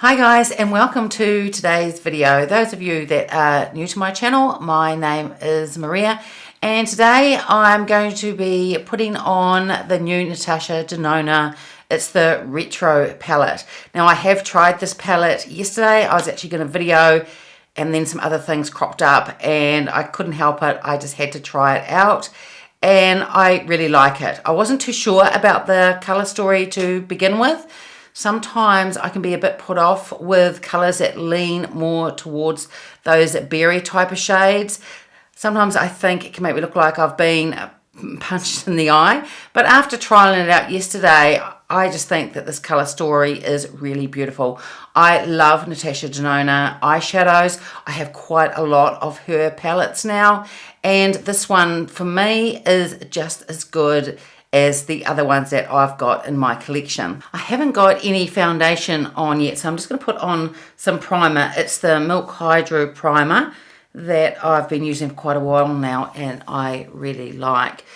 Hi guys, and welcome to today's video. Those of you that are new to my channel, my name is Maria, and today I'm going to be putting on the new Natasha Denona. It's the Retro palette. Now I have tried this palette yesterday. I was actually going to video and then some other things cropped up and I couldn't help it. I just had to try it out and I really like it. I wasn't too sure about the color story to begin with. Sometimes I can be a bit put off with colours that lean more towards those berry type of shades. Sometimes I think it can make me look like I've been punched in the eye. But after trying it out yesterday, I just think that this colour story is really beautiful. I love Natasha Denona eyeshadows. I have quite a lot of her palettes now. And this one for me is just as good as the other ones that I've got in my collection. I haven't got any foundation on yet, so I'm just going to put on some primer. It's the Milk Hydro primer that I've been using for quite a while now and I really like.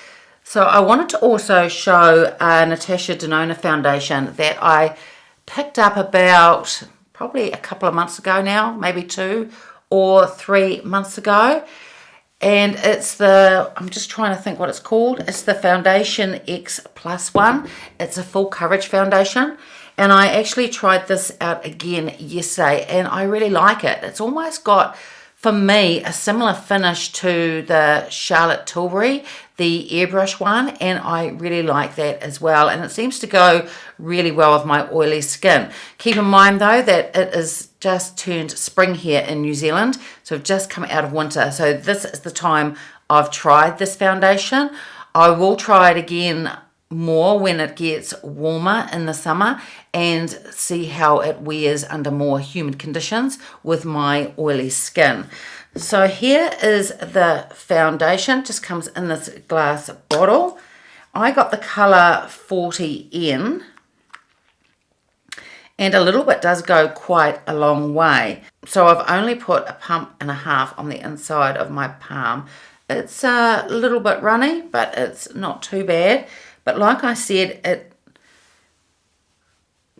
So I wanted to also show a Natasha Denona foundation that I picked up about probably a couple of months ago now, maybe 2 or 3 months ago. And it's the, I'm just trying to think what it's called. It's the Foundation X Plus one. It's a full coverage foundation. And I actually tried this out again yesterday and I really like it. It's almost got, for me, a similar finish to the Charlotte Tilbury, the airbrush one, and I really like that as well. And it seems to go really well with my oily skin. Keep in mind though that it is just turned spring here in New Zealand, so I've just come out of winter. So this is the time I've tried this foundation. I will try it again more when it gets warmer in the summer and see how it wears under more humid conditions with my oily skin. So here is the foundation, just comes in this glass bottle. I got the color 40N and a little bit does go quite a long way. So I've only put a pump and a half on the inside of my palm. It's a little bit runny, but it's not too bad. But like I said, it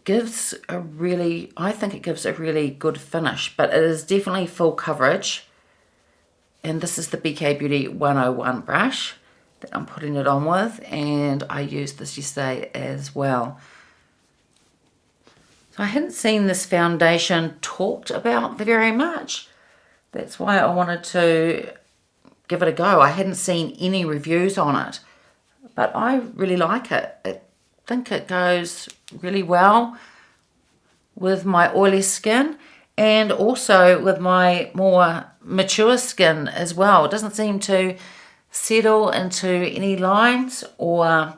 gives a really, I think it gives a really good finish, but it is definitely full coverage. And this is the BK Beauty 101 brush that I'm putting it on with, and I used this yesterday as well. So I hadn't seen this foundation talked about very much. That's why I wanted to give it a go. I hadn't seen any reviews on it, but I really like it. I think it goes really well with my oily skin and also with my more mature skin as well. It doesn't seem to settle into any lines or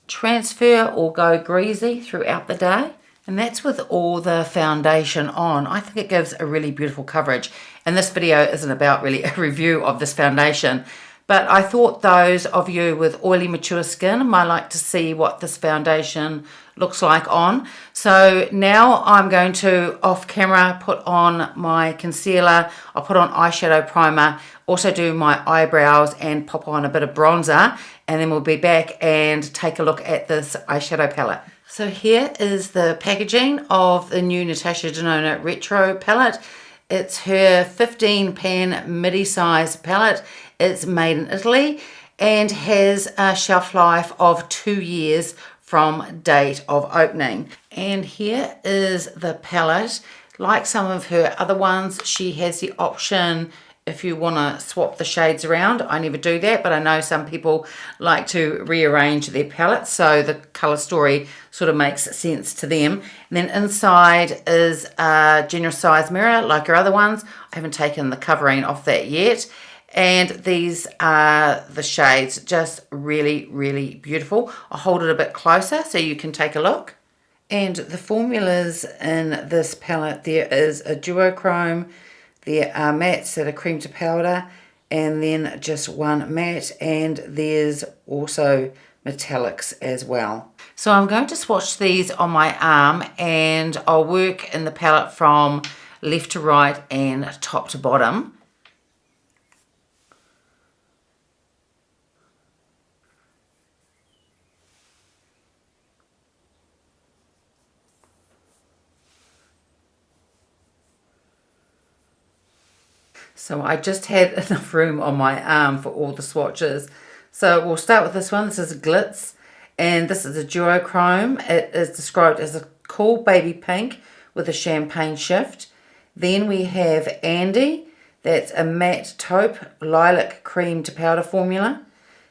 transfer or go greasy throughout the day. And that's with all the foundation on. I think it gives a really beautiful coverage. And this video isn't about really a review of this foundation, but I thought those of you with oily mature skin might like to see what this foundation looks like on. So now I'm going to, off camera, put on my concealer. I'll put on eyeshadow primer, also do my eyebrows and pop on a bit of bronzer. And then we'll be back and take a look at this eyeshadow palette. So here is the packaging of the new Natasha Denona Retro palette. It's her 15 pan midi size palette. It's made in Italy and has a shelf life of 2 years from date of opening. And here is the palette. Like some of her other ones, she has the option if you want to swap the shades around. I never do that, but I know some people like to rearrange their palettes so the color story sort of makes sense to them. And then inside is a generous size mirror like her other ones. I haven't taken the covering off that yet. And these are the shades, just really, really beautiful. I'll hold it a bit closer so you can take a look. And the formulas in this palette, there is a duochrome, there are mattes that are cream to powder, and then just one matte, and there's also metallics as well. So I'm going to swatch these on my arm, and I'll work in the palette from left to right and top to bottom. So I just had enough room on my arm for all the swatches. So we'll start with this one. This is Glitz, and this is a duochrome. It is described as a cool baby pink with a champagne shift. Then we have Andy, that's a matte taupe lilac cream to powder formula.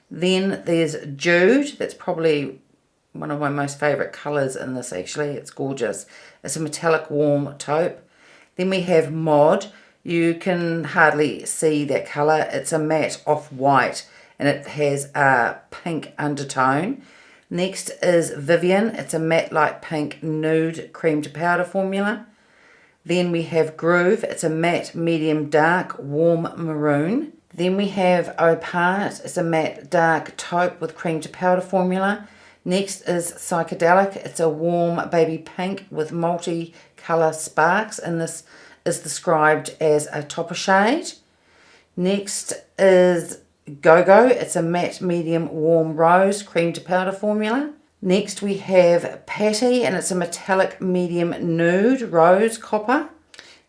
Then there's Jude, that's probably one of my most favourite colours in this actually. It's gorgeous. It's a metallic warm taupe. Then we have Mod. You can hardly see that colour. It's a matte off-white and it has a pink undertone. Next is Vivian. It's a matte light pink nude cream to powder formula. Then we have Groove. It's a matte medium dark warm maroon. Then we have Opart. It's a matte dark taupe with cream to powder formula. Next is Psychedelic. It's a warm baby pink with multi-colour sparks, and this is described as a topper shade. Next is Go-Go. It's a matte medium warm rose cream to powder formula. Next we have Patty, and it's a metallic medium nude rose copper.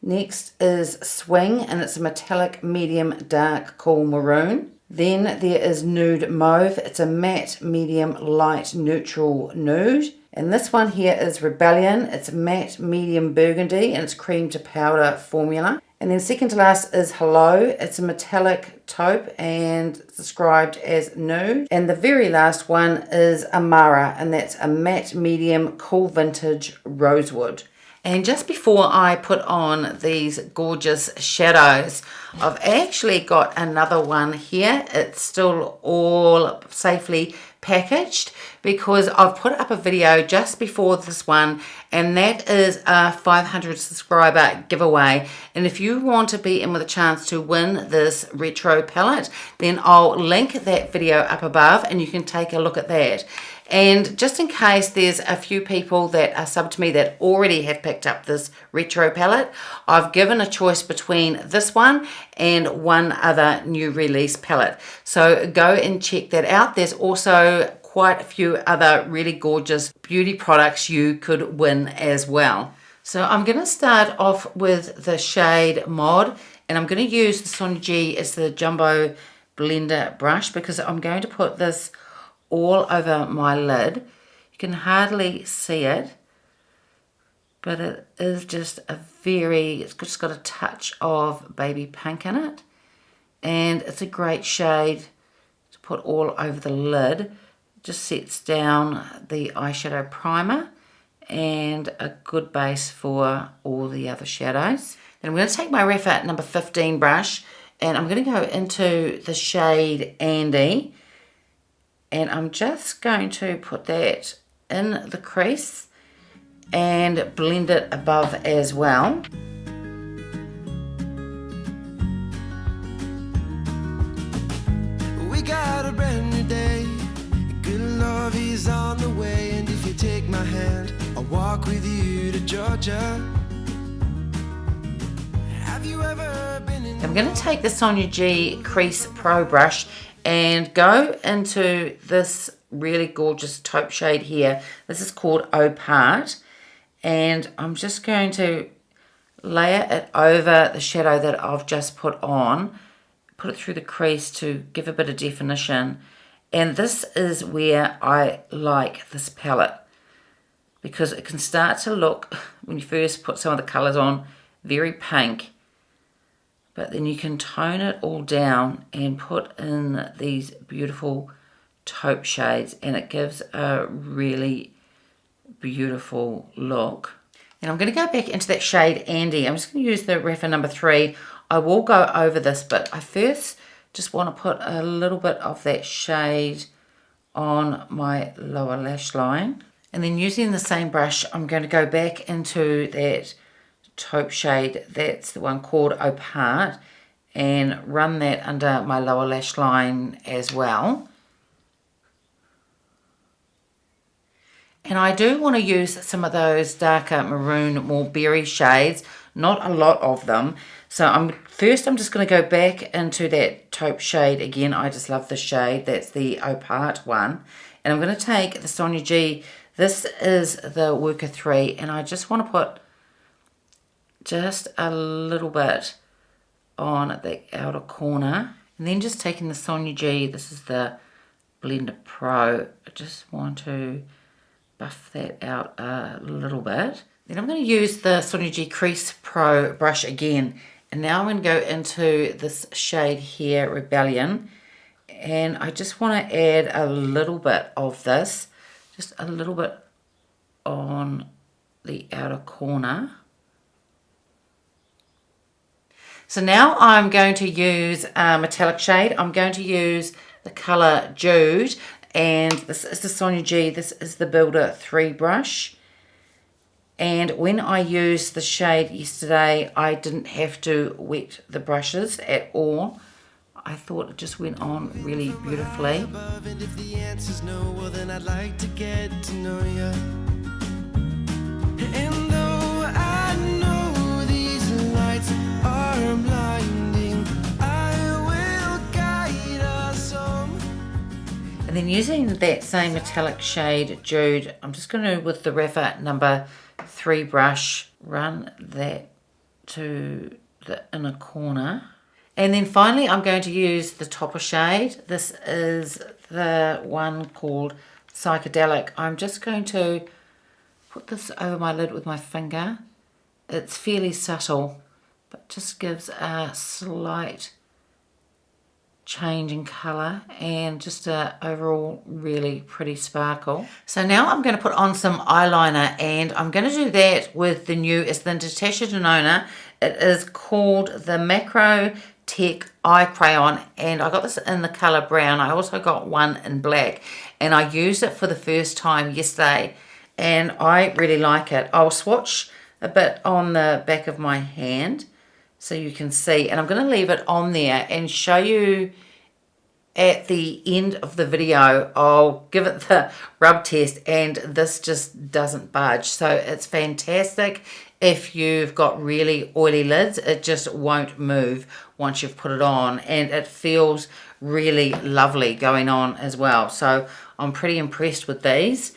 Next is Swing, and it's a metallic medium dark cool maroon. Then there is Nude Mauve. It's a matte medium light neutral nude. And this one here is Rebellion. It's matte medium burgundy and it's cream to powder formula. And then second to last is Hello. It's a metallic taupe and it's described as nude. And the very last one is Amara, and that's a matte medium cool vintage rosewood. And just before I put on these gorgeous shadows, I've actually got another one here. It's still all safely packaged because I've put up a video just before this one, and that is a 500 subscriber giveaway. And if you want to be in with a chance to win this retro palette, then I'll link that video up above and you can take a look at that. And just in case there's a few people that are subbed to me that already have picked up this retro palette, I've given a choice between this one and one other new release palette. So go and check that out. There's also quite a few other really gorgeous beauty products you could win as well. So I'm going to start off with the shade Mod, and I'm going to use the Sonia G as the jumbo blender brush because I'm going to put this all over my lid. You can hardly see it, but it is just it's just got a touch of baby pink in it, and it's a great shade to put all over the lid. It just sets down the eyeshadow primer and a good base for all the other shadows. Then I'm going to take my Refa number 15 brush and I'm going to go into the shade Andy. And I'm just going to put that in the crease and blend it above as well. We got a brand new day. Good love is on the way. And if you take my hand, I'll walk with you to Georgia. Have you ever been in... I'm going to take the Sonia G Crease Pro brush and go into this really gorgeous taupe shade here. This is called Opart, and I'm just going to layer it over the shadow that I've just put on, put it through the crease to give a bit of definition. And this is where I like this palette, because it can start to look, when you first put some of the colours on, very pink. But then you can tone it all down and put in these beautiful taupe shades, and it gives a really beautiful look. And I'm going to go back into that shade Andy. I'm just going to use the Refa number 3. I will go over this, but I first just want to put a little bit of that shade on my lower lash line. And then using the same brush, I'm going to go back into that taupe shade, that's the one called Opart, and run that under my lower lash line as well. And I do want to use some of those darker maroon, more berry shades, not a lot of them. So I'm just going to go back into that taupe shade again. I just love the shade. That's the Opart one. And I'm going to take the Sonia G. This is the Worker 3, and I just want to put just a little bit on the outer corner. And then just taking the Sonia G, this is the Blender Pro, I just want to buff that out a little bit. Then I'm going to use the Sonia G Crease Pro brush again. And now I'm going to go into this shade here, Rebellion. And I just want to add a little bit of this, just a little bit on the outer corner. So now I'm going to use a metallic shade. I'm going to use the colour Jude, and this is the Sonia G. This is the Builder 3 brush. And when I used the shade yesterday, I didn't have to wet the brushes at all. I thought it just went on really beautifully. And then using that same metallic shade, Jude, I'm just going to, with the Rapha number 3 brush, run that to the inner corner. And then finally, I'm going to use the topper shade. This is the one called Psychedelic. I'm just going to put this over my lid with my finger. It's fairly subtle, but just gives a slight change in colour and just a overall really pretty sparkle. So now I'm going to put on some eyeliner, and I'm going to do that with the new, it's the Natasha Denona. It is called the Macro Tech Eye Crayon, and I got this in the colour brown. I also got one in black, and I used it for the first time yesterday, and I really like it. I'll swatch a bit on the back of my hand so you can see, and I'm going to leave it on there and show you at the end of the video. I'll give it the rub test, and this just doesn't budge. So it's fantastic if you've got really oily lids. It just won't move once you've put it on, and it feels really lovely going on as well. So I'm pretty impressed with these.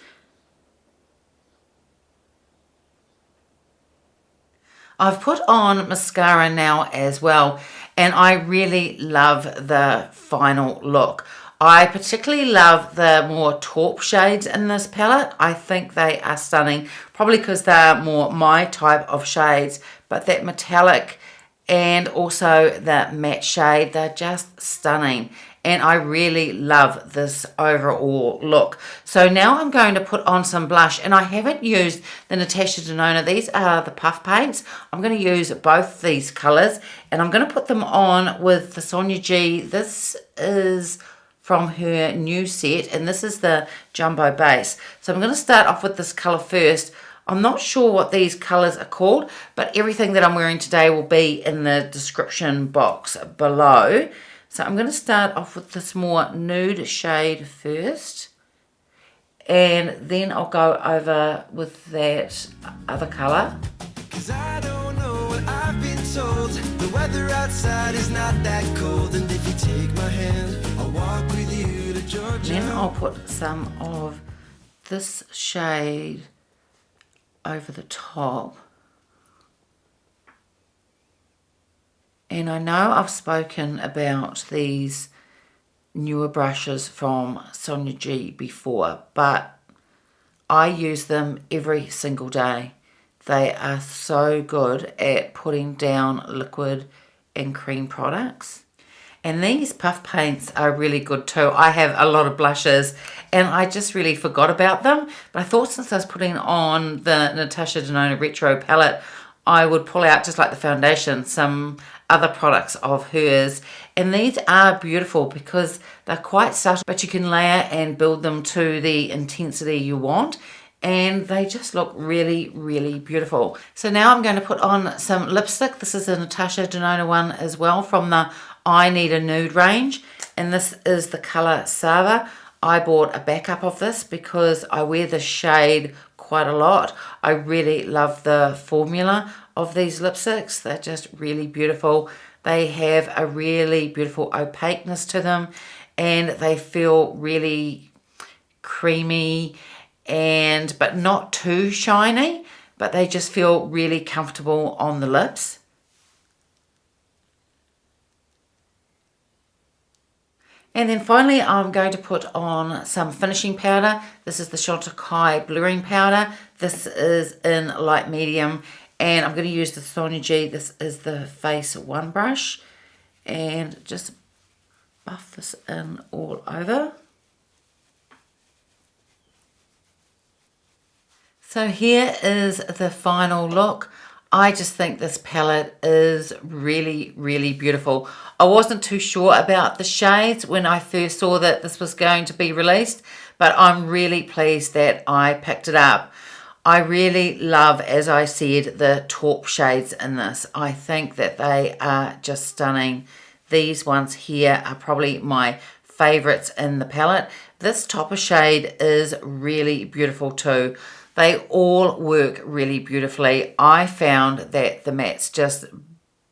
I've put on mascara now as well, and I really love the final look. I particularly love the more taupe shades in this palette. I think they are stunning, probably because they're more my type of shades, but that metallic and also the matte shade, they're just stunning. And I really love this overall look. So now I'm going to put on some blush, and I haven't used the Natasha Denona. These are the puff paints. I'm going to use both these colors, and I'm going to put them on with the Sonia G. This is from her new set, and this is the jumbo base. So I'm going to start off with this color first. I'm not sure what these colors are called, but everything that I'm wearing today will be in the description box below. So I'm going to start off with this more nude shade first, and then I'll go over with that other color. 'Cause I don't know what I've been told. The weather outside is not that cold, and if you take my hand, I'll walk with you to Georgia. Then I'll put some of this shade over the top. And I know I've spoken about these newer brushes from Sonia G before, but I use them every single day. They are so good at putting down liquid and cream products. And these puff paints are really good too. I have a lot of blushes, and I just really forgot about them. But I thought since I was putting on the Natasha Denona Retro palette, I would pull out, just like the foundation, some other products of hers. And these are beautiful because they're quite subtle, but you can layer and build them to the intensity you want, and they just look really, really beautiful. So now I'm going to put on some lipstick. This is a Natasha Denona one as well from the I Need A Nude range, and this is the color Sava. I bought a backup of this because I wear this shade quite a lot. I really love the formula of these lipsticks. They're just really beautiful. They have a really beautiful opaqueness to them, and they feel really creamy, but not too shiny, but they just feel really comfortable on the lips. And then finally, I'm going to put on some finishing powder. This is the Chantecaille blurring powder. This is in light medium, and I'm going to use the Sonia G. This is the Face 1 brush, and just buff this in all over. So here is the final look. I just think this palette is really, really beautiful. I wasn't too sure about the shades when I first saw that this was going to be released, but I'm really pleased that I picked it up. I really love, as I said, the taupe shades in this. I think that they are just stunning. These ones here are probably my favorites in the palette. This topper shade is really beautiful too. They all work really beautifully. I found that the mattes just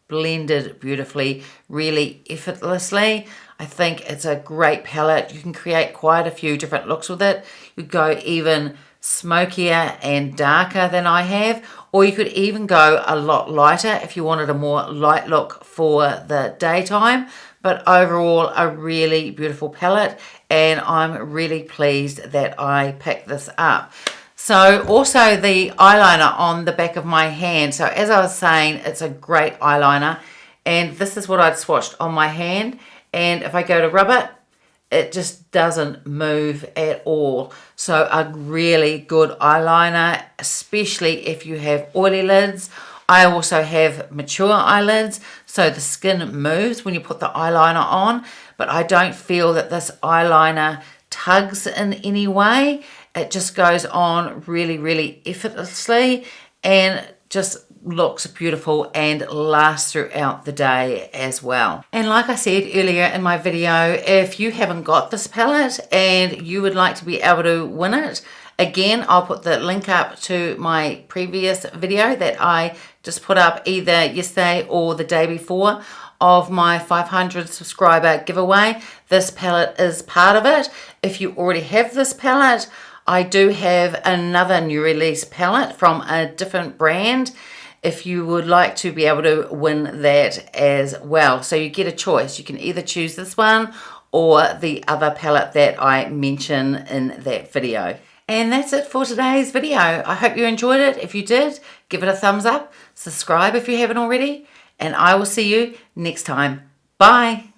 blended beautifully, really effortlessly. I think it's a great palette. You can create quite a few different looks with it. You go even smokier and darker than I have, or you could even go a lot lighter if you wanted a more light look for the daytime. But overall, a really beautiful palette, and I'm really pleased that I picked this up. So also the eyeliner on the back of my hand. So as I was saying, it's a great eyeliner, and this is what I'd swatched on my hand, and if I go to rub it, it just doesn't move at all. So a really good eyeliner, especially if you have oily lids. I also have mature eyelids, so the skin moves when you put the eyeliner on, but I don't feel that this eyeliner tugs in any way. It just goes on really, really effortlessly and just looks beautiful and lasts throughout the day as well. And like I said earlier in my video, if you haven't got this palette and you would like to be able to win it, again, I'll put the link up to my previous video that I just put up either yesterday or the day before of my 500 subscriber giveaway. This palette is part of it. If you already have this palette, I do have another new release palette from a different brand if you would like to be able to win that as well. So you get a choice. You can either choose this one or the other palette that I mention in that video. And that's it for today's video. I hope you enjoyed it. If you did, give it a thumbs up, subscribe if you haven't already, and I will see you next time. Bye.